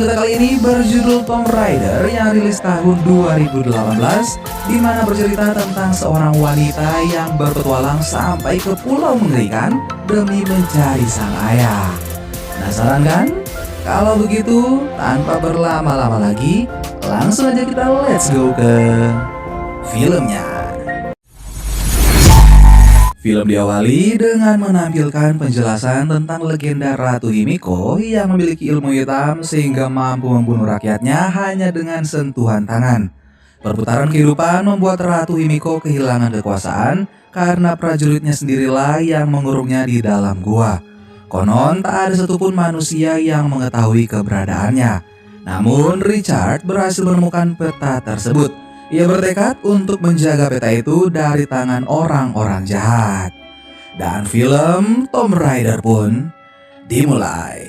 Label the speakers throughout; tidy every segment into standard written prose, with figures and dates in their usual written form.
Speaker 1: kita kali ini berjudul Tomb Raider yang rilis tahun 2018, di mana bercerita tentang seorang wanita yang berpetualang sampai ke pulau mengerikan demi mencari sang ayah. Penasaran kan? Kalau begitu, tanpa berlama-lama lagi, langsung aja kita let's go ke filmnya. Film diawali dengan menampilkan penjelasan tentang legenda Ratu Himiko yang memiliki ilmu hitam sehingga mampu membunuh rakyatnya hanya dengan sentuhan tangan. Perputaran kehidupan membuat Ratu Himiko kehilangan kekuasaan karena prajuritnya sendirilah yang mengurungnya di dalam gua. Konon tak ada satupun manusia yang mengetahui keberadaannya. Namun Richard berhasil menemukan peta tersebut. Ia bertekad untuk menjaga peta itu dari tangan orang-orang jahat. Dan film Tomb Raider pun dimulai.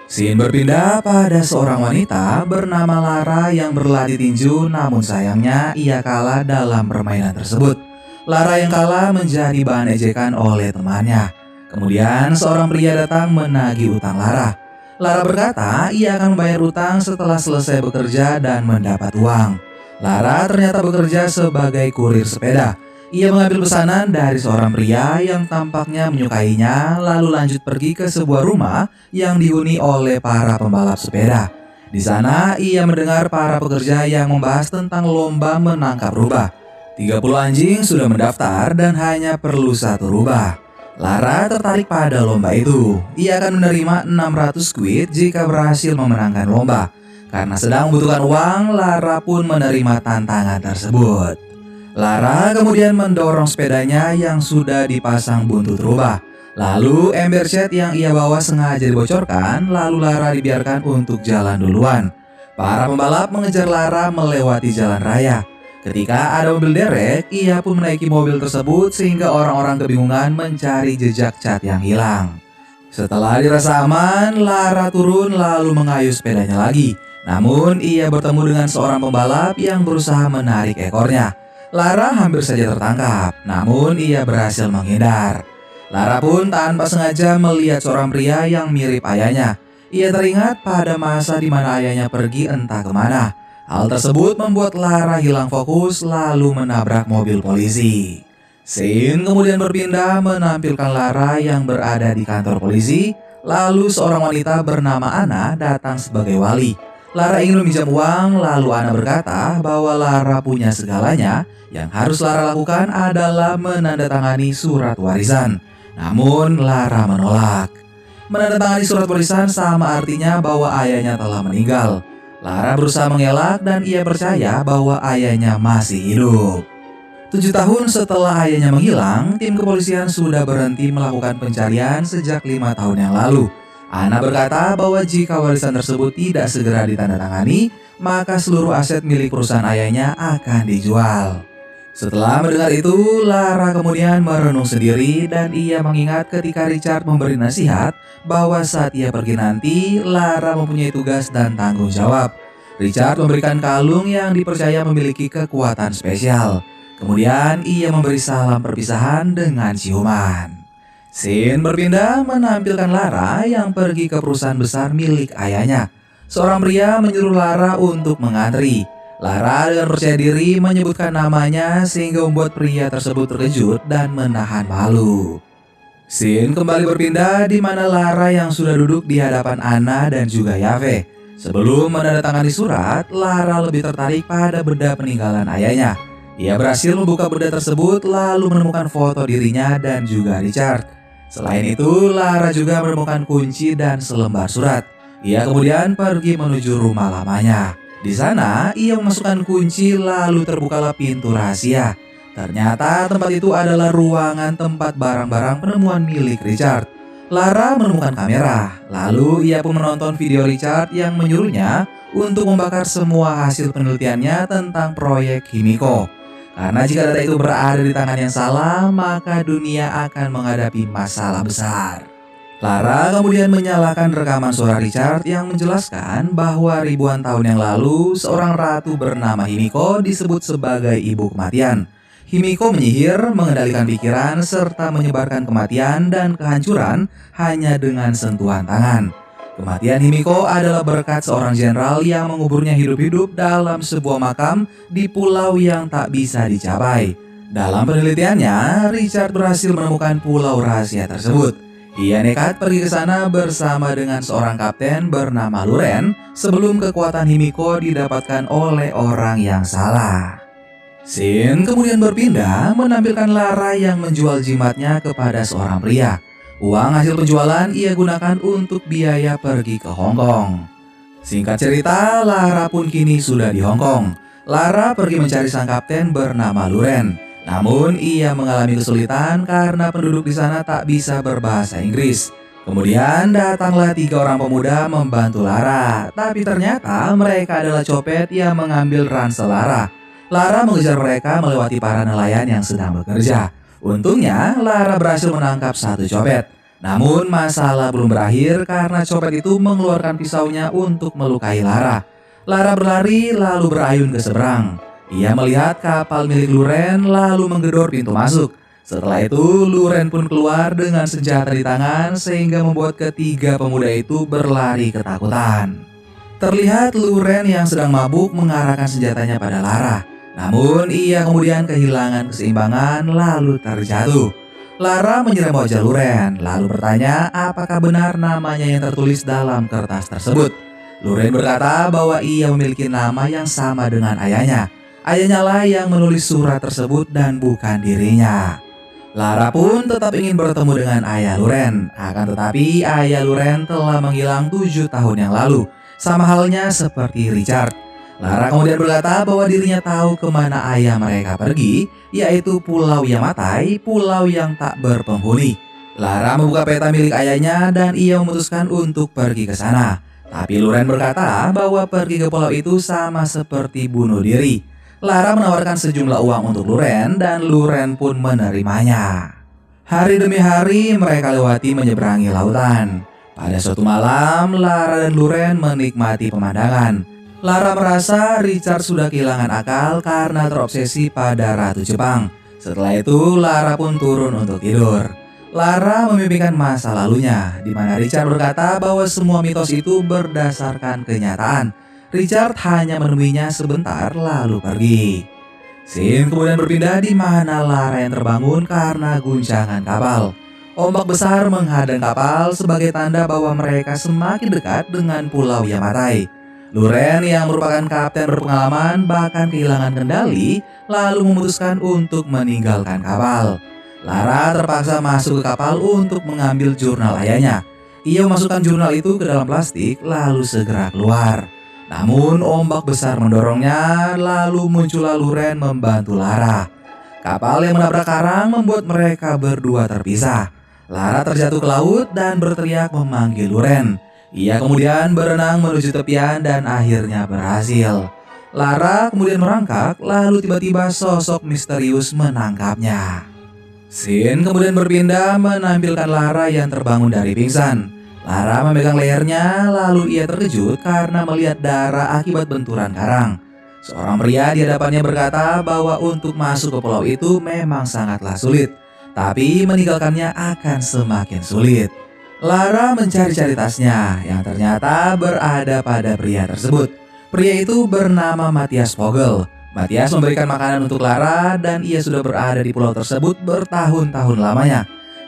Speaker 1: Scene berpindah pada seorang wanita bernama Lara yang berlatih tinju, namun sayangnya ia kalah dalam permainan tersebut. Lara yang kalah menjadi bahan ejekan oleh temannya. Kemudian seorang pria datang menagih utang Lara. Lara berkata ia akan membayar utang setelah selesai bekerja dan mendapat uang. Lara ternyata bekerja sebagai kurir sepeda. Ia mengambil pesanan dari seorang pria yang tampaknya menyukainya, lalu lanjut pergi ke sebuah rumah yang dihuni oleh para pembalap sepeda. Di sana ia mendengar para pekerja yang membahas tentang lomba menangkap rubah. 30 anjing sudah mendaftar dan hanya perlu 1 rubah. Lara tertarik pada lomba itu. Ia akan menerima 600 squid jika berhasil memenangkan lomba. Karena sedang membutuhkan uang, Lara pun menerima tantangan tersebut. Lara kemudian mendorong sepedanya yang sudah dipasang buntut rubah. Lalu ember cat yang ia bawa sengaja dibocorkan, lalu Lara dibiarkan untuk jalan duluan. Para pembalap mengejar Lara melewati jalan raya. Ketika ada mobil derek, ia pun menaiki mobil tersebut sehingga orang-orang kebingungan mencari jejak cat yang hilang. Setelah dirasa aman, Lara turun lalu mengayuh sepedanya lagi. Namun ia bertemu dengan seorang pembalap yang berusaha menarik ekornya. Lara hampir saja tertangkap, namun ia berhasil menghindar. Lara pun tanpa sengaja melihat seorang pria yang mirip ayahnya. Ia teringat pada masa di mana ayahnya pergi entah kemana. Hal tersebut membuat Lara hilang fokus lalu menabrak mobil polisi. Scene kemudian berpindah menampilkan Lara yang berada di kantor polisi. Lalu seorang wanita bernama Anna datang sebagai wali. Lara ingin meminjam uang, lalu Anna berkata bahwa Lara punya segalanya. Yang harus Lara lakukan adalah menandatangani surat warisan. Namun Lara menolak. Menandatangani surat warisan sama artinya bahwa ayahnya telah meninggal. Lara berusaha mengelak dan ia percaya bahwa ayahnya masih hidup. 7 tahun setelah ayahnya menghilang, tim kepolisian sudah berhenti melakukan pencarian sejak 5 tahun yang lalu. Anna berkata bahwa jika warisan tersebut tidak segera ditandatangani, maka seluruh aset milik perusahaan ayahnya akan dijual. Setelah mendengar itu, Lara kemudian merenung sendiri dan ia mengingat ketika Richard memberi nasihat bahwa saat ia pergi nanti, Lara mempunyai tugas dan tanggung jawab. Richard memberikan kalung yang dipercaya memiliki kekuatan spesial. Kemudian ia memberi salam perpisahan dengan ciuman. Scene berpindah menampilkan Lara yang pergi ke perusahaan besar milik ayahnya. Seorang pria menyuruh Lara untuk mengantri. Lara dengan percaya diri menyebutkan namanya sehingga membuat pria tersebut terkejut dan menahan malu. Scene kembali berpindah di mana Lara yang sudah duduk di hadapan Anna dan juga Yave. Sebelum menandatangani surat, Lara lebih tertarik pada benda peninggalan ayahnya. Ia berhasil membuka benda tersebut lalu menemukan foto dirinya dan juga Richard. Selain itu, Lara juga menemukan kunci dan selembar surat. Ia kemudian pergi menuju rumah lamanya. Di sana, ia memasukkan kunci lalu terbukalah pintu rahasia. Ternyata tempat itu adalah ruangan tempat barang-barang penemuan milik Richard. Lara menemukan kamera, lalu ia pun menonton video Richard yang menyuruhnya untuk membakar semua hasil penelitiannya tentang proyek Himiko. Karena jika data itu berada di tangan yang salah, maka dunia akan menghadapi masalah besar. Lara kemudian menyalakan rekaman suara Richard yang menjelaskan bahwa ribuan tahun yang lalu seorang ratu bernama Himiko disebut sebagai ibu kematian. Himiko menyihir, mengendalikan pikiran, serta menyebarkan kematian dan kehancuran hanya dengan sentuhan tangan. Kematian Himiko adalah berkat seorang jenderal yang menguburnya hidup-hidup dalam sebuah makam di pulau yang tak bisa dicapai. Dalam penelitiannya, Richard berhasil menemukan pulau rahasia tersebut. Ia nekat pergi ke sana bersama dengan seorang kapten bernama Luren sebelum kekuatan Himiko didapatkan oleh orang yang salah. Scene kemudian berpindah menampilkan Lara yang menjual jimatnya kepada seorang pria. Uang hasil penjualan ia gunakan untuk biaya pergi ke Hong Kong. Singkat cerita, Lara pun kini sudah di Hong Kong. Lara pergi mencari sang kapten bernama Luren. Namun ia mengalami kesulitan karena penduduk di sana tak bisa berbahasa Inggris. Kemudian datanglah 3 orang pemuda membantu Lara. Tapi ternyata mereka adalah copet yang mengambil ransel Lara. Lara mengejar mereka melewati para nelayan yang sedang bekerja. Untungnya, Lara berhasil menangkap 1 copet. Namun masalah belum berakhir karena copet itu mengeluarkan pisaunya untuk melukai Lara. Lara berlari lalu berayun ke seberang. Ia melihat kapal milik Luren lalu menggedor pintu masuk. Setelah itu, Luren pun keluar dengan senjata di tangan sehingga membuat ketiga pemuda itu berlari ketakutan. Terlihat Luren yang sedang mabuk mengarahkan senjatanya pada Lara. Namun ia kemudian kehilangan keseimbangan lalu terjatuh. Lara menyiram wajah Luren lalu bertanya apakah benar namanya yang tertulis dalam kertas tersebut. Luren berkata bahwa ia memiliki nama yang sama dengan ayahnya. Ayahnya lah yang menulis surat tersebut dan bukan dirinya. Lara pun tetap ingin bertemu dengan ayah Luren. Akan tetapi ayah Luren telah menghilang 7 tahun yang lalu. Sama halnya seperti Richard. Lara kemudian berkata bahwa dirinya tahu kemana ayah mereka pergi, yaitu Pulau Yamatai, pulau yang tak berpenghuni. Lara membuka peta milik ayahnya dan ia memutuskan untuk pergi ke sana. Tapi Luren berkata bahwa pergi ke pulau itu sama seperti bunuh diri. Lara menawarkan sejumlah uang untuk Luren dan Luren pun menerimanya. Hari demi hari mereka lewati menyeberangi lautan. Pada suatu malam, Lara dan Luren menikmati pemandangan. Lara merasa Richard sudah kehilangan akal karena terobsesi pada Ratu Jepang. Setelah itu, Lara pun turun untuk tidur. Lara memimpikan masa lalunya, di mana Richard berkata bahwa semua mitos itu berdasarkan kenyataan. Richard hanya menemuinya sebentar lalu pergi. Scene kemudian berpindah di mana Lara yang terbangun karena guncangan kapal. Ombak besar menghadang kapal sebagai tanda bahwa mereka semakin dekat dengan Pulau Yamatai. Luren yang merupakan kapten berpengalaman bahkan kehilangan kendali lalu memutuskan untuk meninggalkan kapal. Lara terpaksa masuk ke kapal untuk mengambil jurnal ayahnya. Ia memasukkan jurnal itu ke dalam plastik lalu segera keluar. Namun ombak besar mendorongnya lalu muncullah Luren membantu Lara. Kapal yang menabrak karang membuat mereka berdua terpisah. Lara terjatuh ke laut dan berteriak memanggil Luren. Ia kemudian berenang menuju tepian dan akhirnya berhasil. Lara kemudian merangkak lalu tiba-tiba sosok misterius menangkapnya. Scene kemudian berpindah menampilkan Lara yang terbangun dari pingsan. Lara memegang lehernya lalu ia terkejut karena melihat darah akibat benturan karang. Seorang pria di hadapannya berkata bahwa untuk masuk ke pulau itu memang sangatlah sulit, tapi meninggalkannya akan semakin sulit. Lara mencari-cari tasnya yang ternyata berada pada pria tersebut. Pria itu bernama Matthias Vogel. Matthias memberikan makanan untuk Lara dan ia sudah berada di pulau tersebut bertahun-tahun lamanya.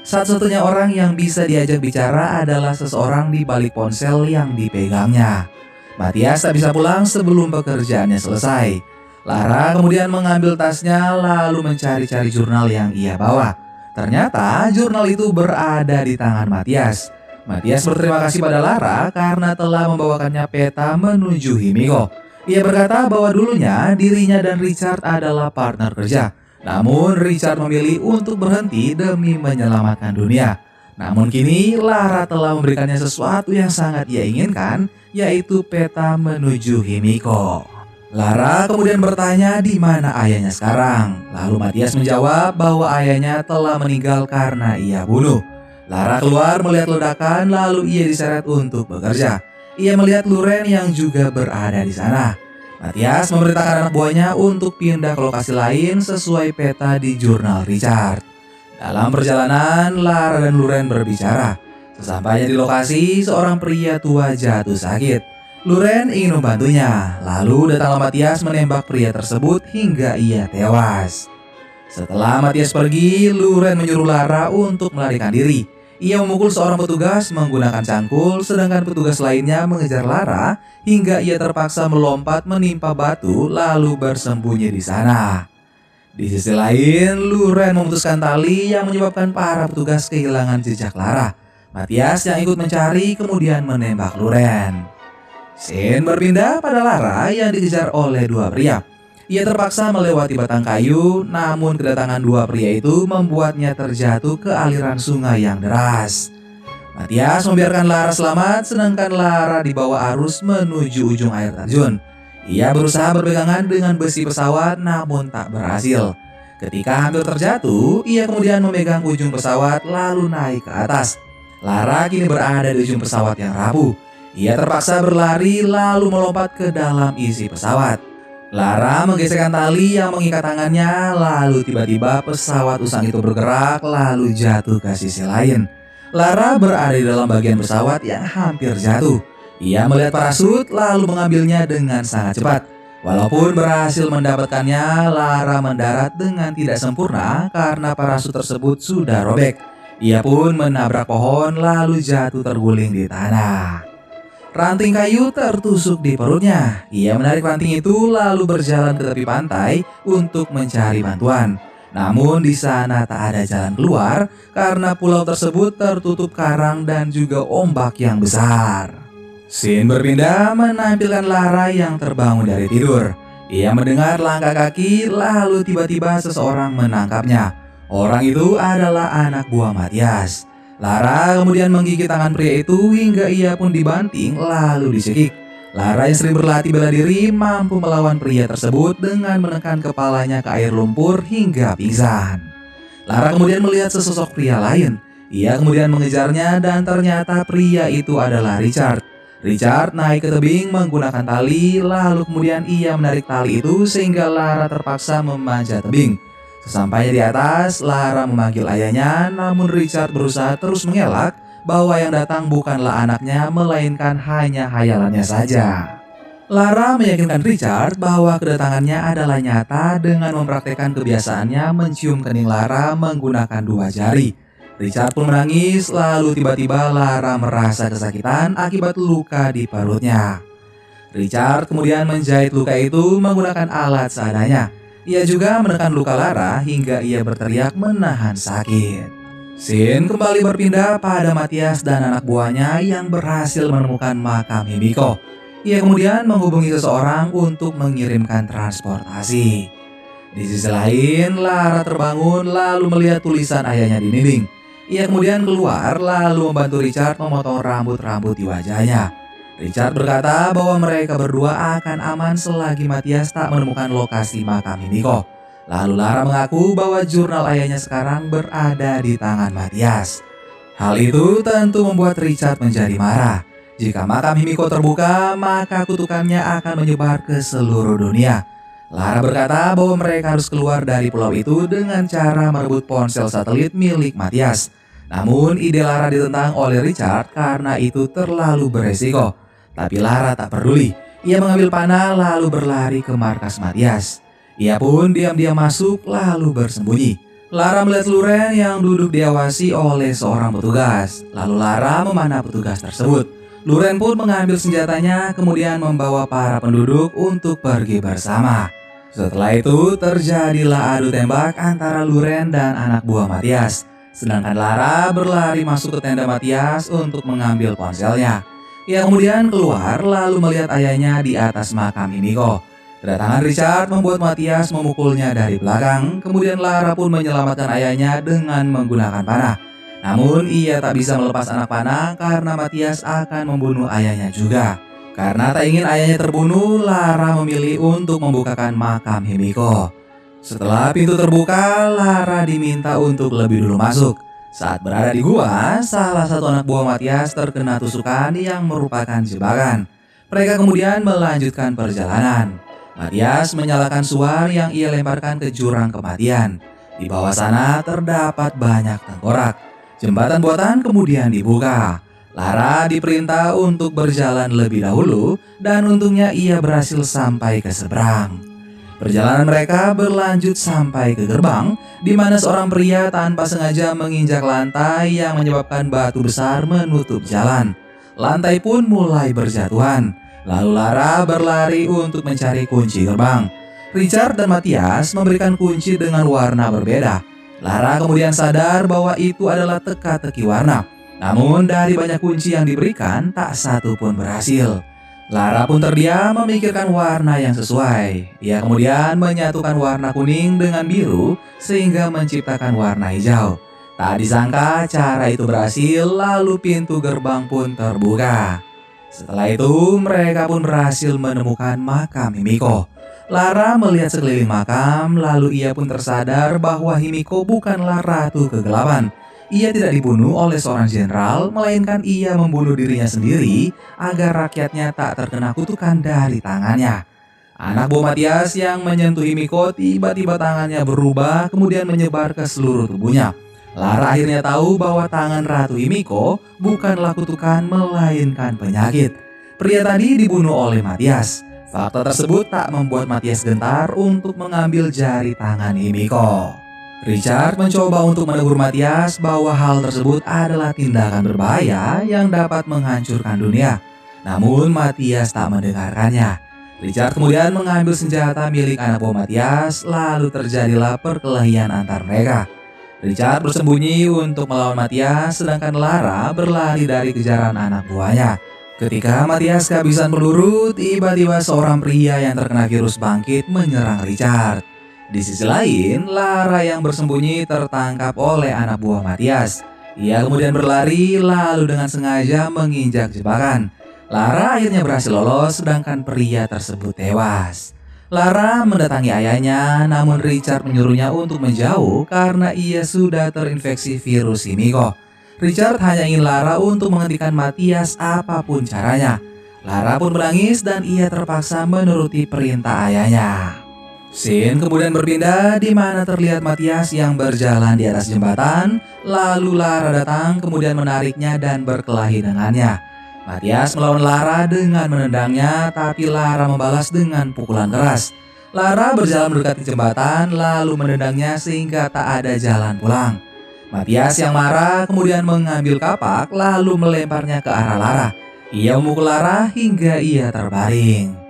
Speaker 1: Satu-satunya orang yang bisa diajak bicara adalah seseorang di balik ponsel yang dipegangnya. Matthias tak bisa pulang sebelum pekerjaannya selesai. Lara kemudian mengambil tasnya lalu mencari-cari jurnal yang ia bawa. Ternyata jurnal itu berada di tangan Matthias. Matthias berterima kasih pada Lara karena telah membawakannya peta menuju Himiko. Ia berkata bahwa dulunya dirinya dan Richard adalah partner kerja. Namun Richard memilih untuk berhenti demi menyelamatkan dunia. Namun kini Lara telah memberikannya sesuatu yang sangat ia inginkan, yaitu peta menuju Himiko. Lara kemudian bertanya di mana ayahnya sekarang. Lalu Matthias menjawab bahwa ayahnya telah meninggal karena ia bunuh. Lara keluar melihat ledakan lalu ia diseret untuk bekerja. Ia melihat Luren yang juga berada di sana. Matthias memerintahkan anak buahnya untuk pindah ke lokasi lain sesuai peta di jurnal Richard. Dalam perjalanan, Lara dan Luren berbicara. Sesampainya di lokasi, seorang pria tua jatuh sakit. Luren ingin membantunya, lalu datanglah Matias menembak pria tersebut hingga ia tewas. Setelah Matias pergi, Luren menyuruh Lara untuk melarikan diri. Ia memukul seorang petugas menggunakan cangkul, sedangkan petugas lainnya mengejar Lara hingga ia terpaksa melompat menimpa batu lalu bersembunyi di sana. Di sisi lain, Luren memutuskan tali yang menyebabkan para petugas kehilangan jejak Lara. Matias yang ikut mencari kemudian menembak Luren. Scene berpindah pada Lara yang dikejar oleh dua pria. Ia terpaksa melewati batang kayu, namun kedatangan dua pria itu membuatnya terjatuh ke aliran sungai yang deras. Matias membiarkan Lara selamat, sedangkan Lara dibawa arus menuju ujung air terjun. Ia berusaha berpegangan dengan besi pesawat namun tak berhasil. Ketika hampir terjatuh, ia kemudian memegang ujung pesawat lalu naik ke atas. Lara kini berada di ujung pesawat yang rapuh. Ia terpaksa berlari lalu melompat ke dalam isi pesawat. Lara menggeserkan tali yang mengikat tangannya, lalu tiba-tiba pesawat usang itu bergerak lalu jatuh ke sisi lain. Lara berada di dalam bagian pesawat yang hampir jatuh. Ia melihat parasut lalu mengambilnya dengan sangat cepat. Walaupun berhasil mendapatkannya, Lara mendarat dengan tidak sempurna karena parasut tersebut sudah robek. Ia pun menabrak pohon lalu jatuh terguling di tanah. Ranting kayu tertusuk di perutnya. Ia menarik ranting itu lalu berjalan ke tepi pantai untuk mencari bantuan. Namun di sana tak ada jalan keluar karena pulau tersebut tertutup karang dan juga ombak yang besar. Scene berpindah menampilkan Lara yang terbangun dari tidur. Ia mendengar langkah kaki lalu tiba-tiba seseorang menangkapnya. Orang itu adalah anak buah Matias. Lara kemudian menggigit tangan pria itu hingga ia pun dibanting lalu dicekik. Lara yang sering berlatih bela diri mampu melawan pria tersebut dengan menekan kepalanya ke air lumpur hingga pingsan. Lara kemudian melihat sesosok pria lain. Ia kemudian mengejarnya dan ternyata pria itu adalah Richard. Richard naik ke tebing menggunakan tali lalu kemudian ia menarik tali itu sehingga Lara terpaksa memanjat tebing. Sesampainya di atas, Lara memanggil ayahnya, namun Richard berusaha terus mengelak bahwa yang datang bukanlah anaknya, melainkan hanya hayalannya saja. Lara meyakinkan Richard bahwa kedatangannya adalah nyata dengan mempraktekkan kebiasaannya mencium kening Lara menggunakan dua jari. Richard pun menangis, lalu tiba-tiba Lara merasa kesakitan akibat luka di perutnya. Richard kemudian menjahit luka itu menggunakan alat seadanya. Ia juga menekan luka Lara hingga ia berteriak menahan sakit. Scene kembali berpindah pada Matias dan anak buahnya yang berhasil menemukan makam Himiko. Ia kemudian menghubungi seseorang untuk mengirimkan transportasi. Di sisi lain, Lara terbangun lalu melihat tulisan ayahnya di dinding. Ia kemudian keluar lalu membantu Richard memotong rambut-rambut di wajahnya. Richard berkata bahwa mereka berdua akan aman selagi Matias tak menemukan lokasi makam Himiko. Lalu Lara mengaku bahwa jurnal ayahnya sekarang berada di tangan Matias. Hal itu tentu membuat Richard menjadi marah. Jika makam Himiko terbuka, maka kutukannya akan menyebar ke seluruh dunia. Lara berkata bahwa mereka harus keluar dari pulau itu dengan cara merebut ponsel satelit milik Matias. Namun ide Lara ditentang oleh Richard karena itu terlalu beresiko. Tapi Lara tak peduli. Ia mengambil panah lalu berlari ke markas Matias. Ia pun diam-diam masuk lalu bersembunyi. Lara melihat Luren yang duduk diawasi oleh seorang petugas. Lalu Lara memanah petugas tersebut. Luren pun mengambil senjatanya kemudian membawa para penduduk untuk pergi bersama. Setelah itu terjadilah adu tembak antara Luren dan anak buah Matias. Sedangkan Lara berlari masuk ke tenda Matias untuk mengambil ponselnya. Ia kemudian keluar lalu melihat ayahnya di atas makam Himiko. Kedatangan Richard membuat Matias memukulnya dari belakang. Kemudian Lara pun menyelamatkan ayahnya dengan menggunakan panah. Namun ia tak bisa melepas anak panah karena Matias akan membunuh ayahnya juga. Karena tak ingin ayahnya terbunuh, Lara memilih untuk membukakan makam Himiko. Setelah pintu terbuka, Lara diminta untuk lebih dulu masuk. Saat berada di gua, salah satu anak buah Matias terkena tusukan yang merupakan jebakan. Mereka kemudian melanjutkan perjalanan. Matias menyalakan suar yang ia lemparkan ke jurang kematian. Di bawah sana terdapat banyak tengkorak. Jembatan buatan kemudian dibuka. Lara diperintah untuk berjalan lebih dahulu dan untungnya ia berhasil sampai ke seberang. Perjalanan mereka berlanjut sampai ke gerbang, di mana seorang pria tanpa sengaja menginjak lantai yang menyebabkan batu besar menutup jalan. Lantai pun mulai berjatuhan. Lalu Lara berlari untuk mencari kunci gerbang. Richard dan Matthias memberikan kunci dengan warna berbeda. Lara kemudian sadar bahwa itu adalah teka-teki warna. Namun dari banyak kunci yang diberikan, tak satu pun berhasil. Lara pun terdiam memikirkan warna yang sesuai. Ia kemudian menyatukan warna kuning dengan biru sehingga menciptakan warna hijau. Tak disangka cara itu berhasil, lalu pintu gerbang pun terbuka. Setelah itu mereka pun berhasil menemukan makam Himiko. Lara melihat sekeliling makam, lalu ia pun tersadar bahwa Himiko bukanlah ratu kegelapan. Ia tidak dibunuh oleh seorang jenderal, melainkan ia membunuh dirinya sendiri agar rakyatnya tak terkena kutukan dari tangannya. Anak buah Matthias yang menyentuh Himiko, tiba-tiba tangannya berubah kemudian menyebar ke seluruh tubuhnya. Lara akhirnya tahu bahwa tangan Ratu Himiko bukanlah kutukan melainkan penyakit. Pria tadi dibunuh oleh Matthias. Fakta tersebut tak membuat Matthias gentar untuk mengambil jari tangan Himiko. Richard mencoba untuk menegur Matthias bahwa hal tersebut adalah tindakan berbahaya yang dapat menghancurkan dunia. Namun Matthias tak mendengarkannya. Richard kemudian mengambil senjata milik anak buah Matthias, lalu terjadilah perkelahian antar mereka. Richard bersembunyi untuk melawan Matthias, sedangkan Lara berlari dari kejaran anak buahnya. Ketika Matthias kehabisan peluru, tiba-tiba seorang pria yang terkena virus bangkit menyerang Richard. Di sisi lain, Lara yang bersembunyi tertangkap oleh anak buah Matthias. Ia kemudian berlari lalu dengan sengaja menginjak jebakan. Lara akhirnya berhasil lolos sedangkan pria tersebut tewas. Lara mendatangi ayahnya, namun Richard menyuruhnya untuk menjauh karena ia sudah terinfeksi virus Himiko. Richard hanya ingin Lara untuk menghentikan Matthias apapun caranya. Lara pun menangis dan ia terpaksa menuruti perintah ayahnya. Scene kemudian berpindah di mana terlihat Matthias yang berjalan di atas jembatan, lalu Lara datang kemudian menariknya dan berkelahi dengannya. Matthias melawan Lara dengan menendangnya, tapi Lara membalas dengan pukulan keras. Lara berjalan mendekati jembatan lalu menendangnya sehingga tak ada jalan pulang. Matthias yang marah kemudian mengambil kapak lalu melemparnya ke arah Lara. Ia memukul Lara hingga ia terbaring.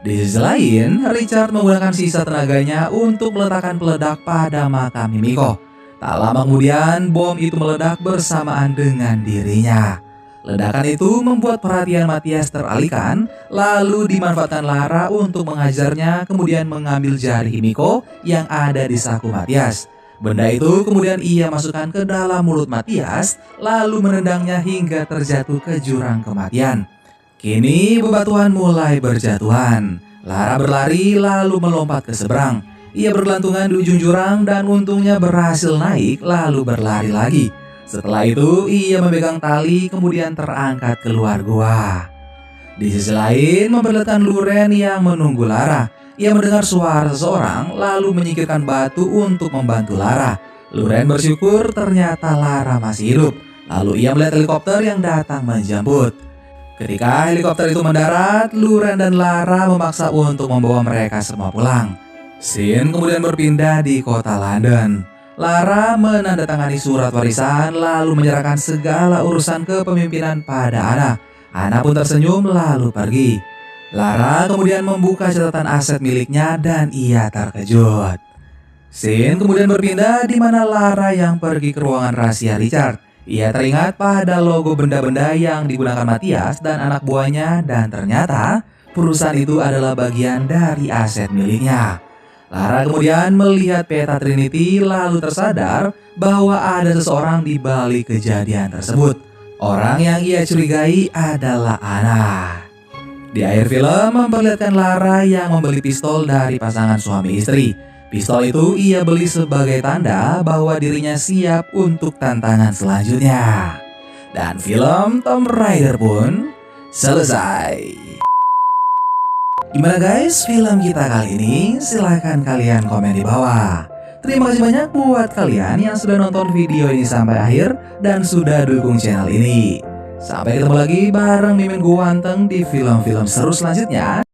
Speaker 1: Di sisi lain, Richard menggunakan sisa tenaganya untuk meletakkan peledak pada makam Himiko. Tak lama kemudian, bom itu meledak bersamaan dengan dirinya. Ledakan itu membuat perhatian Matthias teralihkan, lalu dimanfaatkan Lara untuk mengajarnya kemudian mengambil jari Himiko yang ada di saku Matthias. Benda itu kemudian ia masukkan ke dalam mulut Matthias, lalu menendangnya hingga terjatuh ke jurang kematian. Kini bebatuan mulai berjatuhan. Lara berlari lalu melompat ke seberang. Ia bergelantungan di ujung jurang dan untungnya berhasil naik lalu berlari lagi. Setelah itu ia memegang tali kemudian terangkat keluar gua. Di sisi lain memperlihatkan Luren yang menunggu Lara. Ia mendengar suara seseorang lalu menyingkirkan batu untuk membantu Lara. Luren bersyukur ternyata Lara masih hidup. Lalu ia melihat helikopter yang datang menjemput. Ketika helikopter itu mendarat, Luren dan Lara memaksa untuk membawa mereka semua pulang. Scene kemudian berpindah di kota London. Lara menandatangani surat warisan lalu menyerahkan segala urusan kepemimpinan pada Anna. Anna pun tersenyum lalu pergi. Lara kemudian membuka catatan aset miliknya dan ia terkejut. Scene kemudian berpindah di mana Lara yang pergi ke ruangan rahasia Richard. Ia teringat pada logo benda-benda yang digunakan Matthias dan anak buahnya dan ternyata perusahaan itu adalah bagian dari aset miliknya. Lara kemudian melihat peta Trinity lalu tersadar bahwa ada seseorang di balik kejadian tersebut. Orang yang ia curigai adalah Anna. Di akhir film memperlihatkan Lara yang membeli pistol dari pasangan suami istri. Pistol itu ia beli sebagai tanda bahwa dirinya siap untuk tantangan selanjutnya. Dan film Tomb Raider pun selesai. Gimana guys film kita kali ini? Silahkan kalian komen di bawah. Terima kasih banyak buat kalian yang sudah nonton video ini sampai akhir dan sudah dukung channel ini. Sampai ketemu lagi bareng Mimin Ganteng di film-film seru selanjutnya.